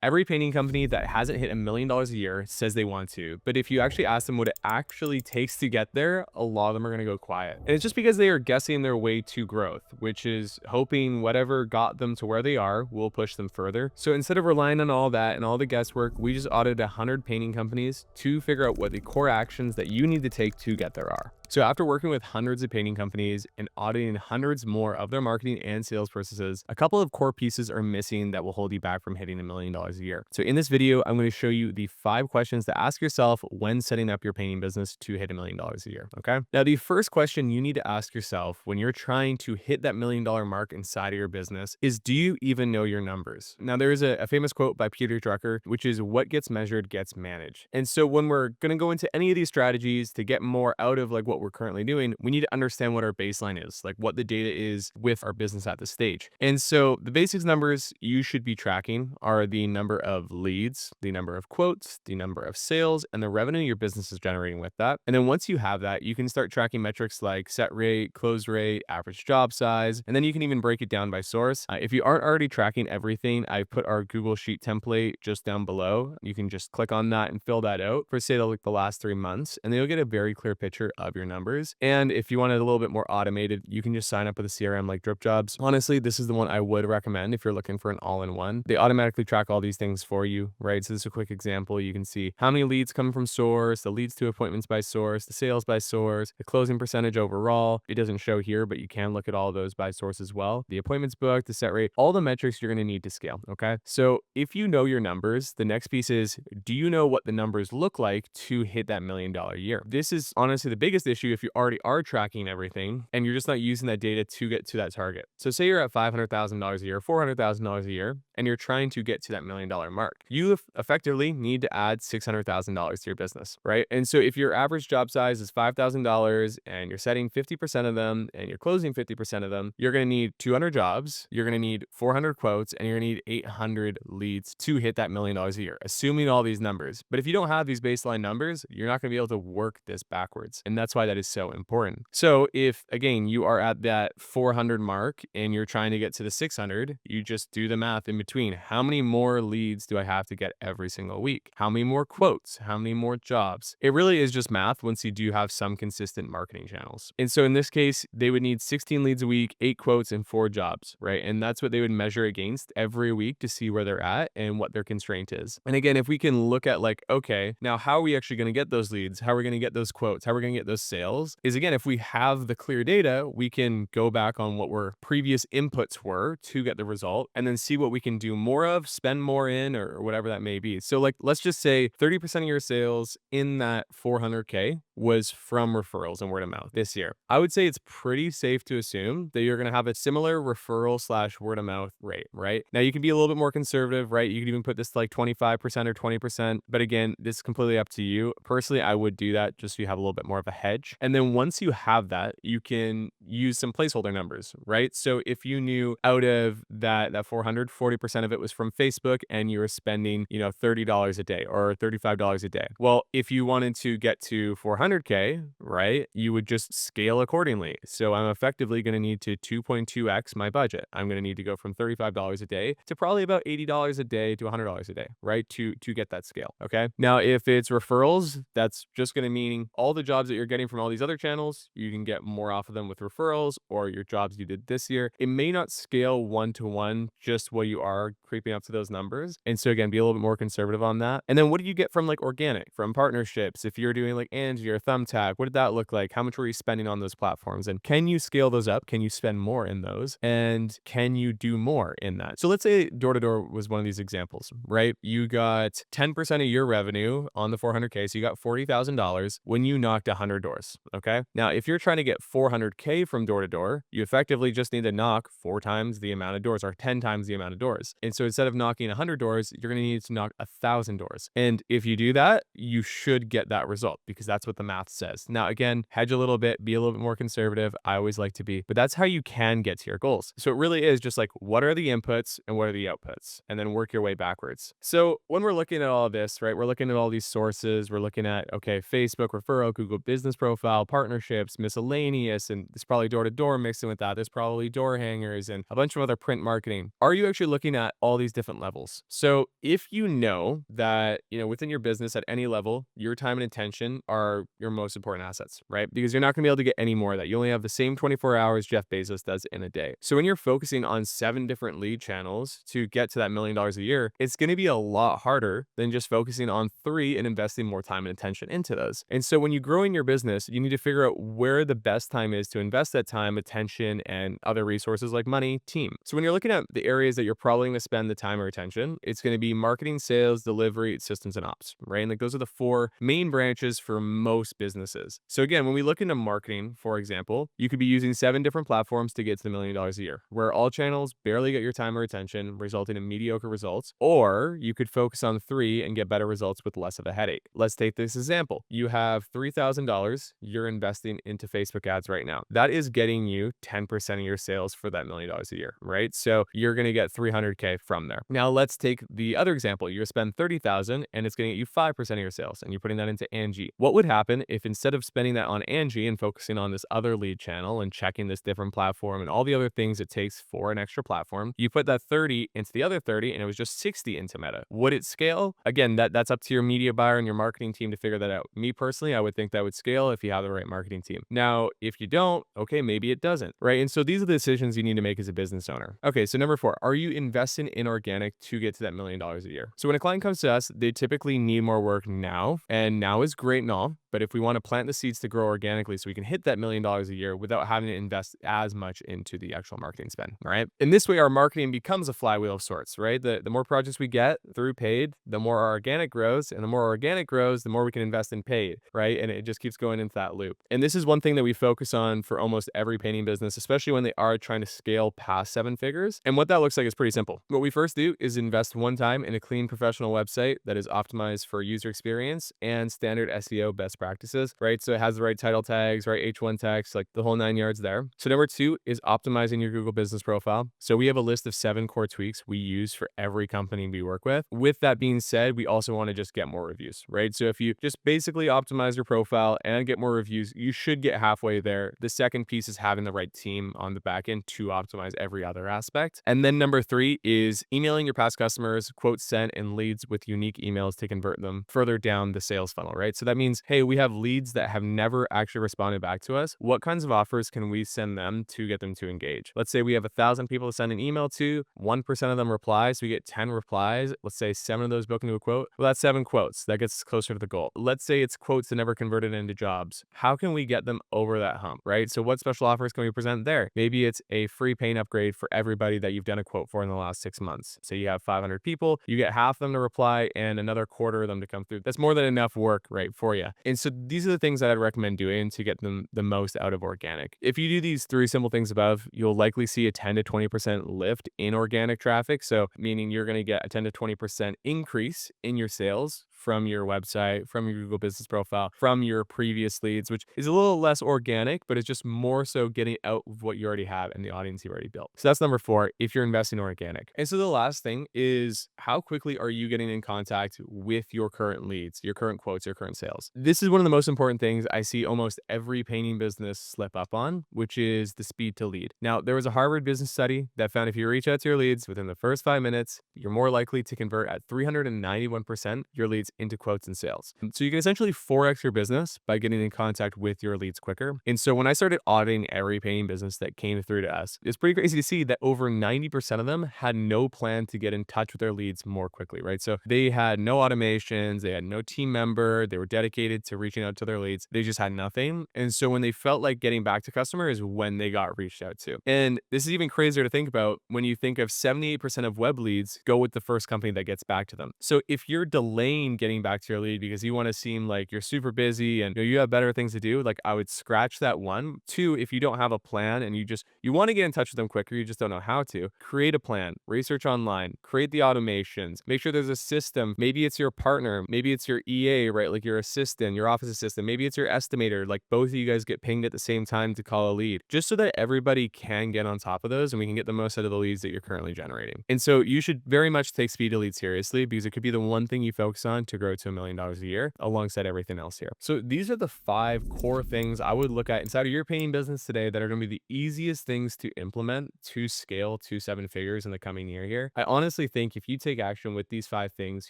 Every painting company that hasn't hit $1 million a year says they want to, but if you actually ask them what it actually takes to get there, a lot of them are going to go quiet. And it's just because they are guessing their way to growth, which is hoping whatever got them to where they are will push them further. So instead of relying on all that and all the guesswork, we just audited 100 painting companies to figure out what the core actions that you need to take to get there are. So after working with hundreds of painting companies and auditing hundreds more of their marketing and sales processes, a couple of core pieces are missing that will hold you back from hitting $1 million a year. So in this video, I'm going to show you the 5 questions to ask yourself when setting up your painting business to hit $1 million a year. Okay. Now, the first question you need to ask yourself when you're trying to hit that $1 million mark inside of your business is, do you even know your numbers? Now, there is a famous quote by Peter Drucker, which is, what gets measured gets managed. And so when we're going to go into any of these strategies to get more out of like what we're currently doing, we need to understand what our baseline is, like what the data is with our business at this stage. And so the basics numbers you should be tracking are the number of leads, the number of quotes, the number of sales, and the revenue your business is generating with that. And then once you have that, you can start tracking metrics like set rate, close rate, average job size, and then you can even break it down by source. If you aren't already tracking everything, I've put our Google Sheet template just down below. You can just click on that and fill that out for say like the last 3 months, and then you'll get a very clear picture of your numbers. And if you want it a little bit more automated, you can just sign up with a CRM like Drip Jobs. Honestly, this is the one I would recommend if you're looking for an all-in-one. They automatically track all these things for you, right? So this is a quick example. You can see how many leads come from source, the leads to appointments by source, the sales by source, the closing percentage overall. It doesn't show here, but you can look at all of those by source as well. The appointments booked, the set rate, all the metrics you're going to need to scale, okay? So if you know your numbers, the next piece is, do you know what the numbers look like to hit that $1 million a year? This is honestly the biggest issue if you already are tracking everything and you're just not using that data to get to that target. So say you're at $500,000 a year, $400,000 a year, and you're trying to get to that $1 million mark. You effectively need to add $600,000 to your business, right? And so if your average job size is $5,000 and you're setting 50% of them and you're closing 50% of them, you're going to need 200 jobs, you're going to need 400 quotes, and you're going to need 800 leads to hit that $1 million a year, assuming all these numbers. But if you don't have these baseline numbers, you're not going to be able to work this backwards. And that's why that is so important. So if, again, you are at that 400 mark and you're trying to get to the 600, you just do the math in between. How many more leads do I have to get every single week? How many more quotes? How many more jobs? It really is just math once you do have some consistent marketing channels. And so in this case, they would need 16 leads a week, 8 quotes, and 4 jobs, right? And that's what they would measure against every week to see where they're at and what their constraint is. And again, if we can look at like, okay, now how are we actually going to get those leads? How are we going to get those quotes? How are we going to get those sales? Is again, if we have the clear data, we can go back on what our previous inputs were to get the result and then see what we can do more of, spend more in, or whatever that may be. So like, let's just say 30% of your sales in that 400K was from referrals and word of mouth this year. I would say it's pretty safe to assume that you're going to have a similar referral slash word of mouth rate, right? Now you can be a little bit more conservative, right? You could even put this to like 25% or 20%. But again, this is completely up to you. Personally, I would do that just so you have a little bit more of a hedge. And then once you have that, you can use some placeholder numbers, right? So if you knew out of that 400, 40% of it was from Facebook and you were spending, $30 a day or $35 a day. Well, if you wanted to get to 400K, right, you would just scale accordingly. So I'm effectively going to need to 2.2x my budget. I'm going to need to go from $35 a day to probably about $80 a day to $100 a day, right, to get that scale. Okay. Now, if it's referrals, that's just going to mean all the jobs that you're getting from all these other channels, you can get more off of them with referrals, or your jobs you did this year. It may not scale 1-to-1 just while you are creeping up to those numbers. And so again, be a little bit more conservative on that. And then what do you get from like organic, from partnerships? If you're doing like Angie or Thumbtack, what did that look like? How much were you spending on those platforms? And can you scale those up? Can you spend more in those? And can you do more in that? So let's say door to door was one of these examples, right? You got 10% of your revenue on the 400K. So you got $40,000 when you knocked 100 doors. Okay. Now, if you're trying to get 400K from door to door, you effectively just need to knock 4 times the amount of doors or 10 times the amount of doors. And so instead of knocking 100 doors, you're going to need to knock 1,000 doors. And if you do that, you should get that result because that's what the math says. Now, again, hedge a little bit, be a little bit more conservative. I always like to be, but that's how you can get to your goals. So it really is just like, what are the inputs and what are the outputs? And then work your way backwards. So when we're looking at all of this, right, we're looking at all these sources, we're looking at, okay, Facebook referral, Google business profile, partnerships, miscellaneous, and there's probably door-to-door mixed in with that. There's probably door hangers and a bunch of other print marketing. Are you actually looking at all these different levels? So if you know that, within your business at any level, your time and attention are your most important assets, right? Because you're not going to be able to get any more of that. You only have the same 24 hours Jeff Bezos does in a day. So when you're focusing on 7 different lead channels to get to that $1 million a year, it's going to be a lot harder than just focusing on 3 and investing more time and attention into those. And so when you grow in your business, you need to figure out where the best time is to invest that time, attention, and other resources like money, team. So when you're looking at the areas that you're probably going to spend the time or attention, it's going to be marketing, sales, delivery, systems, and ops, right? And like those are the 4 main branches for most businesses. So again, when we look into marketing, for example, you could be using 7 different platforms to get to the $1 million a year, where all channels barely get your time or attention, resulting in mediocre results. Or you could focus on 3 and get better results with less of a headache. Let's take this example. You have $3,000 you're investing into Facebook ads right now. That is getting you 10% of your sales for that $1 million a year, right? So you're going to get 300K from there. Now let's take the other example. You spend 30,000 and it's going to get you 5% of your sales, and you're putting that into Angie. What would happen if instead of spending that on Angie and focusing on this other lead channel and checking this different platform and all the other things it takes for an extra platform, you put that 30 into the other 30 and it was just 60 into Meta? Would it scale? Again, that's up to your media buyer and your marketing team to figure that out. Me personally, I would think that would scale if you have the right marketing team. Now, if you don't, okay, maybe it doesn't, right? And so these are the decisions you need to make as a business owner. Okay, so number 4, are you investing in organic to get to that $1 million a year? So when a client comes to us, they typically need more work now, and now is great and all, but if we want to plant the seeds to grow organically so we can hit that $1 million a year without having to invest as much into the actual marketing spend, all right? In this way, our marketing becomes a flywheel of sorts, right? The more projects we get through paid, the more our organic grows, and the more organic grows, the more we can invest in paid, right? And it just keeps going into that loop. And this is one thing that we focus on for almost every painting business, especially when they are trying to scale past 7 figures. And what that looks like is pretty simple. What we first do is invest one time in a clean professional website that is optimized for user experience and standard SEO best practices, right? So it has the right title tags, right? H1 text, like the whole 9 yards there. So number 2 is optimizing your Google business profile. So we have a list of 7 core tweaks we use for every company we work with. With that being said, we also want to just get more reviews, right? So if you just basically optimize your profile and get more reviews, you should get halfway there. The second piece is having the right team on the back end to optimize every other aspect. And then number 3 is emailing your past customers, quotes sent, and leads with unique emails to convert them further down the sales funnel, right? So that means, hey, we have leads that have never actually responded back to us. What kinds of offers can we send them to get them to engage? Let's say we have 1,000 people to send an email to, 1% of them reply, so we get 10 replies. Let's say 7 of those book into a quote. Well, that's 7 quotes. That gets closer to the goal. Let's say it's quotes that never converted into jobs. How can we get them over that hump, right? So what special offers can we present there? Maybe it's a free paint upgrade for everybody that you've done a quote for in the last 6 months. So you have 500 people, you get half of them to reply and another quarter of them to come through. That's more than enough work, right, for you. And so these are the things that I'd recommend doing to get them the most out of organic. If you do these 3 simple things above, you'll likely see a 10 to 20% lift in organic traffic. So meaning you're going to get a 10 to 20% increase in your sales from your website, from your Google business profile, from your previous leads, which is a little less organic, but it's just more so getting out of what you already have and the audience you already built. So that's number 4, if you're investing organic. And so the last thing is, how quickly are you getting in contact with your current leads, your current quotes, your current sales? This is one of the most important things I see almost every painting business slip up on, which is the speed to lead. Now, there was a Harvard business study that found if you reach out to your leads within the first 5 minutes, you're more likely to convert at 391% your leads into quotes and sales. So you can essentially 4x your business by getting in contact with your leads quicker. And so when I started auditing every painting business that came through to us, it's pretty crazy to see that over 90% of them had no plan to get in touch with their leads more quickly, right? So they had no automations, they had no team member, they were dedicated to reaching out to their leads. They just had nothing. And so when they felt like getting back to customers is when they got reached out to. And this is even crazier to think about when you think of 78% of web leads go with the first company that gets back to them. So if you're delaying getting back to your lead because you want to seem like you're super busy and you have better things to do, like I would scratch that one. 2, if you don't have a plan and you want to get in touch with them quicker, you just don't know how to, create a plan, research online, create the automations, make sure there's a system. Maybe it's your partner, maybe it's your EA, right? Like your assistant, your office assistant, maybe it's your estimator, like both of you guys get pinged at the same time to call a lead, just so that everybody can get on top of those and we can get the most out of the leads that you're currently generating. And so you should very much take speed to lead seriously because it could be the one thing you focus on to grow to $1 million a year alongside everything else here. So these are the 5 core things I would look at inside of your painting business today that are going to be the easiest things to implement to scale to 7 figures in the coming year here. I honestly think if you take action with these 5 things,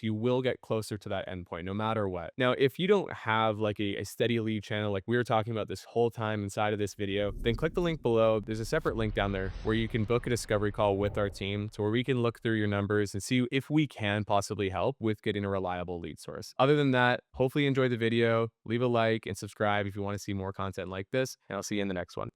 you will get closer to that endpoint no matter what. Now, if you don't have like a steady lead channel like we were talking about this whole time inside of this video, then click the link below. There's a separate link down there where you can book a discovery call with our team to where we can look through your numbers and see if we can possibly help with getting a reliable lead source. Other than that, hopefully you enjoyed the video. Leave a like and subscribe if you want to see more content like this, and I'll see you in the next one.